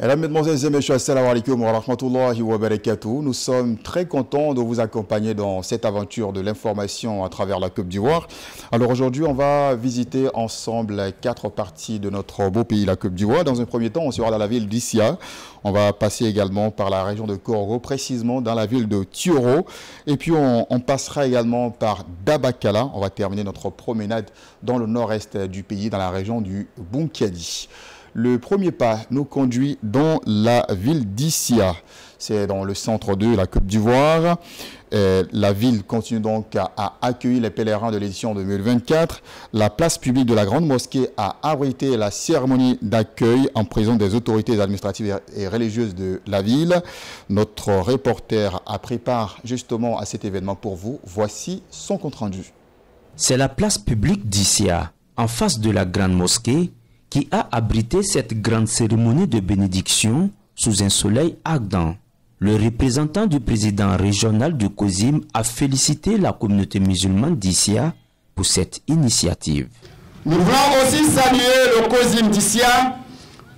Mesdames, Mesdemoiselles et Messieurs, assalamu alaikum wa rahmatullahi wa barakatuh. Nous sommes très contents de vous accompagner dans cette aventure de l'information à travers la Côte d'Ivoire. Alors aujourd'hui, on va visiter ensemble 4 parties de notre beau pays, la Côte d'Ivoire. Dans un premier temps, on sera dans la ville d'Issia. On va passer également par la région de Korogo, précisément dans la ville de Tioro. Et puis on passera également par Dabakala. On va terminer notre promenade dans le nord-est du pays, dans la région du Bounkiadi. Le premier pas nous conduit dans la ville d'Issia. C'est dans le centre de la Côte d'Ivoire. La ville continue donc à accueillir les pèlerins de l'édition 2024. La place publique de la Grande Mosquée a abrité la cérémonie d'accueil en présence des autorités administratives et religieuses de la ville. Notre reporter a préparé justement à cet événement pour vous. Voici son compte-rendu. C'est la place publique d'Issia, en face de la Grande Mosquée, qui a abrité cette grande cérémonie de bénédiction sous un soleil ardent. Le représentant du président régional du COSIM a félicité la communauté musulmane d'Issia pour cette initiative. Nous voulons aussi saluer le COSIM d'Issia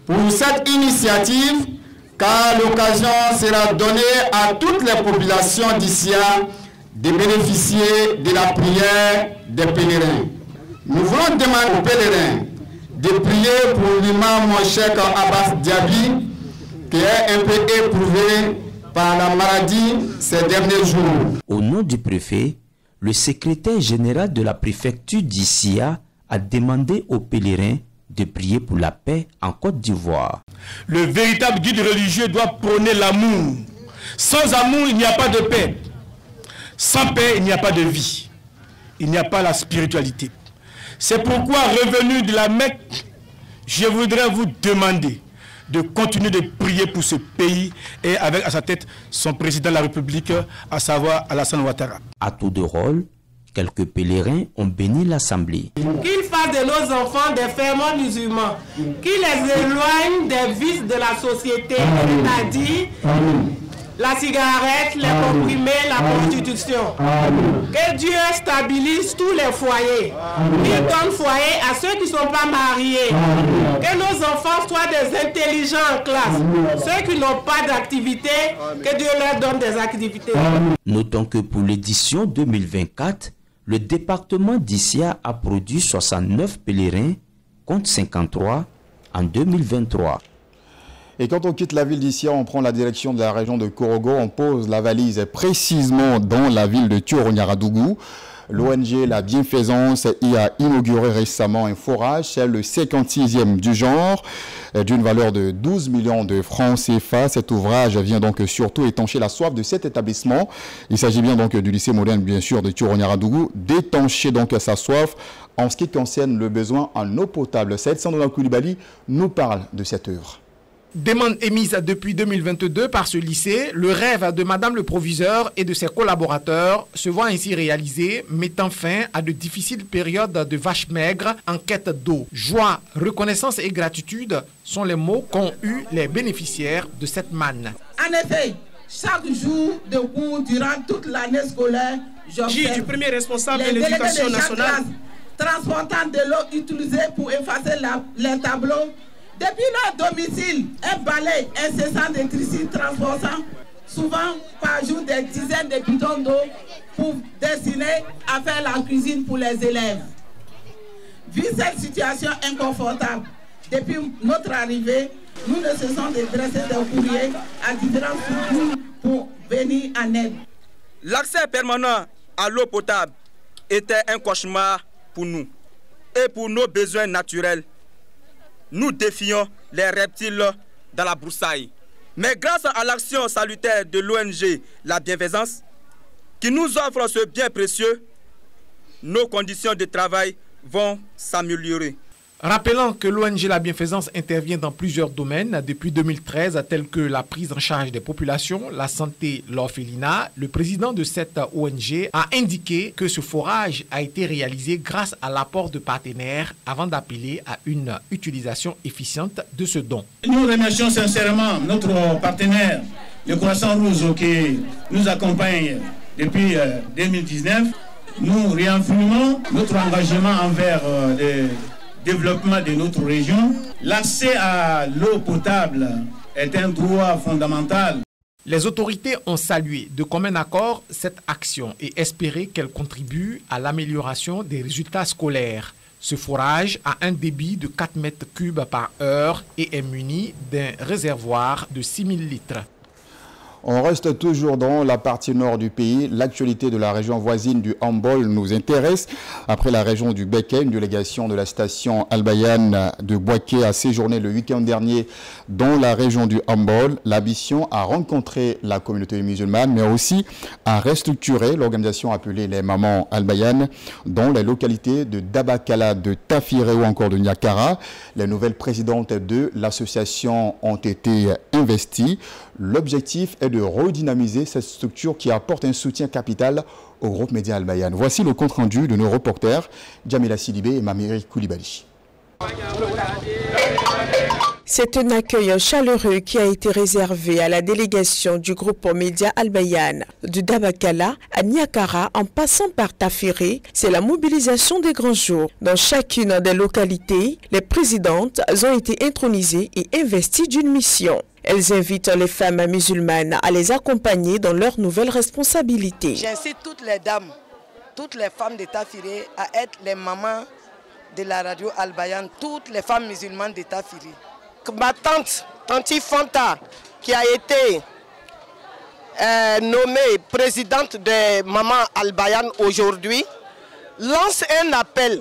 pour cette initiative, car l'occasion sera donnée à toutes les populations d'Issia de bénéficier de la prière des pèlerins. Nous voulons demander aux pèlerins de prier pour l'imam Cheikh Abbas Diaby, qui est un peu éprouvé par la maladie ces derniers jours. Au nom du préfet, le secrétaire général de la préfecture d'Issia a demandé aux pèlerins de prier pour la paix en Côte d'Ivoire. Le véritable guide religieux doit prôner l'amour. Sans amour, il n'y a pas de paix. Sans paix, il n'y a pas de vie. Il n'y a pas la spiritualité. C'est pourquoi, revenu de la Mecque, je voudrais vous demander de continuer de prier pour ce pays et avec à sa tête son président de la République, à savoir Alassane Ouattara. À tour de rôle, quelques pèlerins ont béni l'Assemblée. Qu'il fasse de nos enfants des fervents musulmans, qu'il les éloigne des vices de la société, c'est-à-dire la cigarette, les comprimés, la prostitution. Que Dieu stabilise tous les foyers. Qu'il donne foyer à ceux qui ne sont pas mariés. Que nos enfants soient des intelligents en classe. Ceux qui n'ont pas d'activité, que Dieu leur donne des activités. Notons que pour l'édition 2024, le département d'Issia a produit 69 pèlerins, contre 53 en 2023. Et quand on quitte la ville d'Issia, on prend la direction de la région de Korogo, on pose la valise précisément dans la ville de Tioro-Niaradougou. L'ONG La Bienfaisance y a inauguré récemment un forage, c'est le 56e du genre, d'une valeur de 12 millions de francs CFA. Cet ouvrage vient donc surtout étancher la soif de cet établissement. Il s'agit bien donc du lycée moderne, bien sûr, de Tioro-Niaradougou, d'étancher donc sa soif en ce qui concerne le besoin en eau potable. Saïd Sandouna Koulibaly nous parle de cette œuvre. Demande émise depuis 2022 par ce lycée, le rêve de Madame le Proviseur et de ses collaborateurs se voit ainsi réalisé, mettant fin à de difficiles périodes de vaches maigres en quête d'eau. Joie, reconnaissance et gratitude sont les mots qu'ont eu les bénéficiaires de cette manne. En effet, chaque jour de cours durant toute l'année scolaire, j'observe du premier responsable de l'éducation nationale transportant de l'eau utilisée pour effacer les tableaux. Depuis leur domicile, un balai incessant de tricycles transportant souvent par jour des dizaines de bidons d'eau pour destiner à faire la cuisine pour les élèves. Vu cette situation inconfortable, depuis notre arrivée, nous ne cessons de dresser des courriers à différents structures pour venir en aide. L'accès permanent à l'eau potable était un cauchemar pour nous et pour nos besoins naturels. Nous défions les reptiles dans la broussaille. Mais grâce à l'action salutaire de l'ONG La Bienfaisance, qui nous offre ce bien précieux, nos conditions de travail vont s'améliorer. Rappelant que l'ONG La Bienfaisance intervient dans plusieurs domaines depuis 2013, tels que la prise en charge des populations, la santé, l'orphelinat, le président de cette ONG a indiqué que ce forage a été réalisé grâce à l'apport de partenaires avant d'appeler à une utilisation efficiente de ce don. Nous remercions sincèrement notre partenaire, le Croissant-Rouge, qui nous accompagne depuis 2019. Nous réaffirmons notre engagement envers les développement de notre région. L'accès à l'eau potable est un droit fondamental. Les autorités ont salué de commun accord cette action et espéré qu'elle contribue à l'amélioration des résultats scolaires. Ce forage a un débit de 4 mètres cubes par heure et est muni d'un réservoir de 6000 litres. On reste toujours dans la partie nord du pays. L'actualité de la région voisine du Hambol nous intéresse. Après la région du Béké, une délégation de la station Al-Bayan de Bouaké a séjourné le week-end dernier dans la région du Hambol. L'ambition a rencontré la communauté musulmane, mais aussi à restructurer l'organisation appelée les Mamans Al-Bayan dans les localités de Dabakala, de Tafiré ou encore de Niakara. Les nouvelles présidentes de l'association ont été investies. L'objectif est de redynamiser cette structure qui apporte un soutien capital au groupe média Al-Bayan. Voici le compte-rendu de nos reporters Djamila Sidibé et Mamiri Koulibaly. C'est un accueil chaleureux qui a été réservé à la délégation du groupe média Al-Bayan. De Dabakala à Niakara en passant par Tafiré, c'est la mobilisation des grands jours. Dans chacune des localités, les présidentes ont été intronisées et investies d'une mission. Elles invitent les femmes musulmanes à les accompagner dans leurs nouvelles responsabilités. J'incite toutes les dames, toutes les femmes de Tafiré à être les mamans de la radio Al-Bayan, toutes les femmes musulmanes de Tafiré. Ma tante, Tanti Fanta, qui a été nommée présidente de Maman Al-Bayan aujourd'hui, lance un appel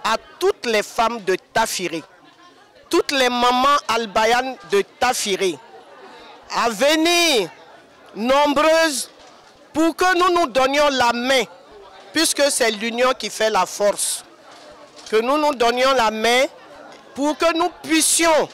à toutes les femmes de Tafiré, toutes les mamans Al-Bayan de Tafiré, à venir nombreuses pour que nous nous donnions la main, puisque c'est l'union qui fait la force. Que nous nous donnions la main pour que nous puissions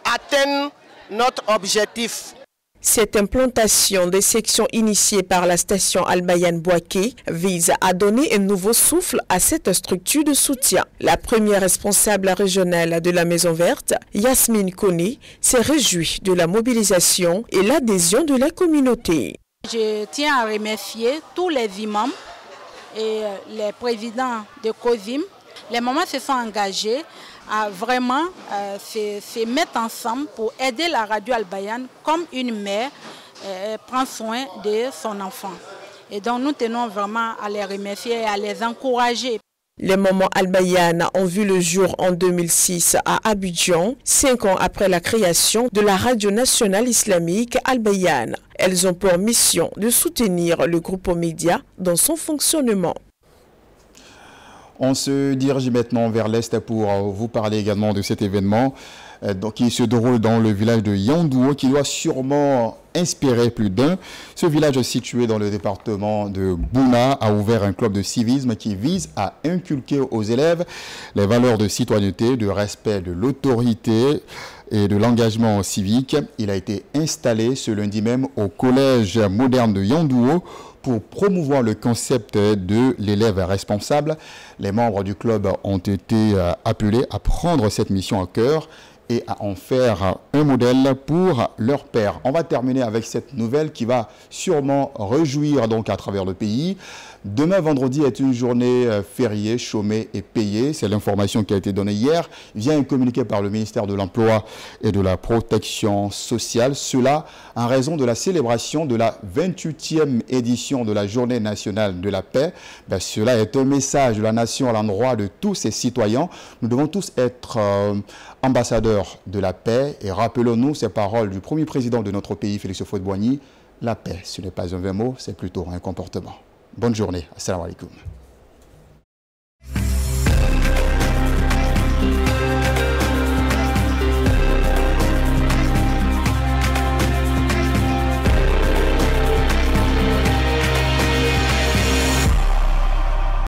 atteindre notre objectif. Cette implantation des sections initiées par la station Al-Bayan Bouaké vise à donner un nouveau souffle à cette structure de soutien. La première responsable régionale de la Maison Verte, Yasmine Kone, s'est réjouie de la mobilisation et l'adhésion de la communauté. Je tiens à remercier tous les imams et les présidents de COSIM. Les mamans se sont engagés à vraiment se mettre ensemble pour aider la radio Al-Bayan comme une mère prend soin de son enfant. Et donc nous tenons vraiment à les remercier et à les encourager. Les Mamans Al-Bayan ont vu le jour en 2006 à Abidjan, 5 ans après la création de la radio nationale islamique Al-Bayan. Elles ont pour mission de soutenir le groupe média dans son fonctionnement. On se dirige maintenant vers l'Est pour vous parler également de cet événement qui se déroule dans le village de Yandouo, qui doit sûrement inspirer plus d'un. Ce village situé dans le département de Bouna a ouvert un club de civisme qui vise à inculquer aux élèves les valeurs de citoyenneté, de respect de l'autorité et de l'engagement civique. Il a été installé ce lundi même au collège moderne de Yandouo pour promouvoir le concept de l'élève responsable. Les membres du club ont été appelés à prendre cette mission à cœur et à en faire un modèle pour leur père. On va terminer avec cette nouvelle qui va sûrement réjouir donc à travers le pays. Demain, vendredi, est une journée fériée, chômée et payée. C'est l'information qui a été donnée hier. Vient communiqué par le ministère de l'Emploi et de la Protection sociale. Cela en raison de la célébration de la 28e édition de la Journée nationale de la paix. Cela est un message de la nation à l'endroit de tous ses citoyens. Nous devons tous être ambassadeurs de la paix. Et rappelons-nous ces paroles du premier président de notre pays, Félix Houphouët-Boigny. La paix, ce n'est pas un vain mot, c'est plutôt un comportement. Bonne journée. Assalamu alaikum.